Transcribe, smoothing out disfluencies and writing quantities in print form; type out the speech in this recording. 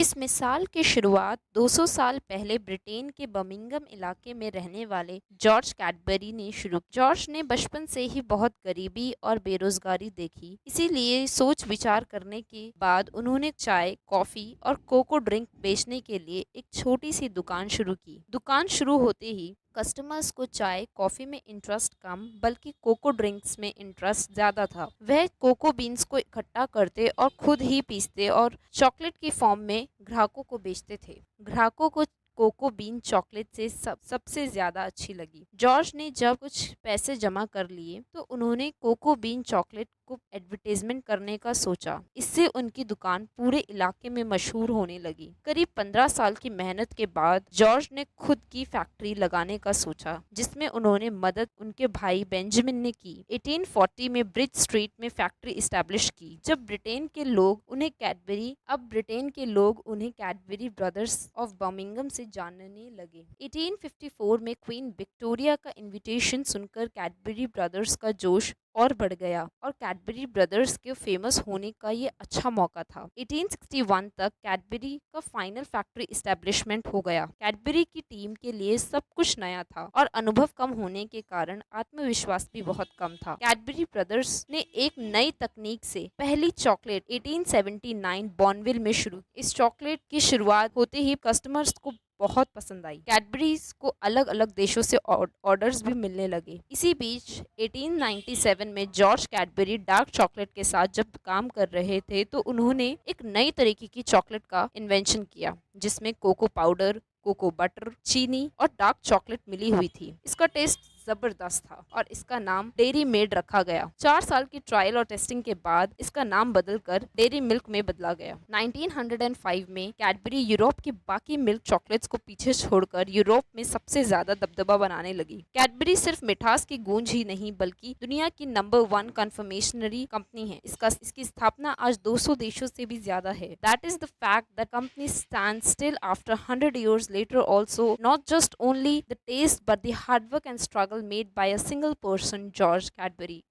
इस मिसाल की शुरुआत 200 साल पहले ब्रिटेन के बर्मिंघम इलाके में रहने वाले जॉर्ज कैडबरी ने शुरू की। जॉर्ज ने बचपन से ही बहुत गरीबी और बेरोजगारी देखी, इसीलिए सोच विचार करने के बाद उन्होंने चाय, कॉफी और कोको ड्रिंक बेचने के लिए एक छोटी सी दुकान शुरू की। दुकान शुरू होते ही कस्टमर्स को चाय कॉफ़ी में इंटरेस्ट कम बल्कि कोको ड्रिंक्स में इंटरेस्ट ज़्यादा था। वह कोको बीन्स को इकट्ठा करते और खुद ही पीसते और चॉकलेट की फॉर्म में ग्राहकों को बेचते थे। ग्राहकों को कोको बीन चॉकलेट से सबसे ज़्यादा अच्छी लगी। जॉर्ज ने जब कुछ पैसे जमा कर लिए तो उन्होंने कोको बीन चॉकलेट को एडवर्टाइजमेंट करने का सोचा। इससे उनकी दुकान पूरे इलाके में मशहूर होने लगी। करीब 15 साल की मेहनत के बाद जॉर्ज ने खुद की फैक्ट्री लगाने का सोचा, जिसमें उन्होंने मदद उनके भाई बेंजामिन ने की। 1840 में ब्रिज स्ट्रीट में फैक्ट्री इस्टेब्लिश की। जब ब्रिटेन के लोग उन्हें कैडबरी ब्रदर्स ऑफ बर्मिंघम से जानने लगे। 1854 में क्वीन विक्टोरिया का इनविटेशन सुनकर कैडबरी ब्रदर्स का जोश और बढ़ गया और कैडबरी ब्रदर्स के फेमस होने का ये अच्छा मौका था। 1861 तक कैडबरी का फाइनल फैक्ट्री इस्टेब्लिशमेंट हो गया। कैडबरी की टीम के लिए सब कुछ नया था और अनुभव कम होने के कारण आत्मविश्वास भी बहुत कम था। कैडबरी ब्रदर्स ने एक नई तकनीक से पहली चॉकलेट 1879 बॉर्नविल में शुरू। इस चॉकलेट की शुरुआत होते ही कस्टमर्स को बहुत पसंद आई। कैडबरीज को अलग अलग देशों से ऑर्डर्स भी मिलने लगे। इसी बीच 1897 में जॉर्ज कैडबरी डार्क चॉकलेट के साथ जब काम कर रहे थे तो उन्होंने एक नई तरीके की चॉकलेट का इन्वेंशन किया, जिसमें कोको पाउडर, कोको बटर, चीनी और डार्क चॉकलेट मिली हुई थी। इसका टेस्ट जबरदस्त था और इसका नाम डेयरी मेड रखा गया। 4 साल की ट्रायल और टेस्टिंग के बाद इसका नाम बदलकर डेयरी मिल्क में बदला गया। 1905 में कैडबरी यूरोप की बाकी मिल्क चॉकलेट्स को पीछे छोड़कर यूरोप में सबसे ज्यादा दबदबा बनाने लगी। कैडबरी सिर्फ मिठास की गूंज ही नहीं बल्कि दुनिया की नंबर 1 कन्फर्मेशनरी कंपनी है। इसकी स्थापना आज 200 देशों से भी ज्यादा है। That is the fact that company stand still after 100 years later also, not just only the taste but the hard work and struggle made by a single person, George Cadbury.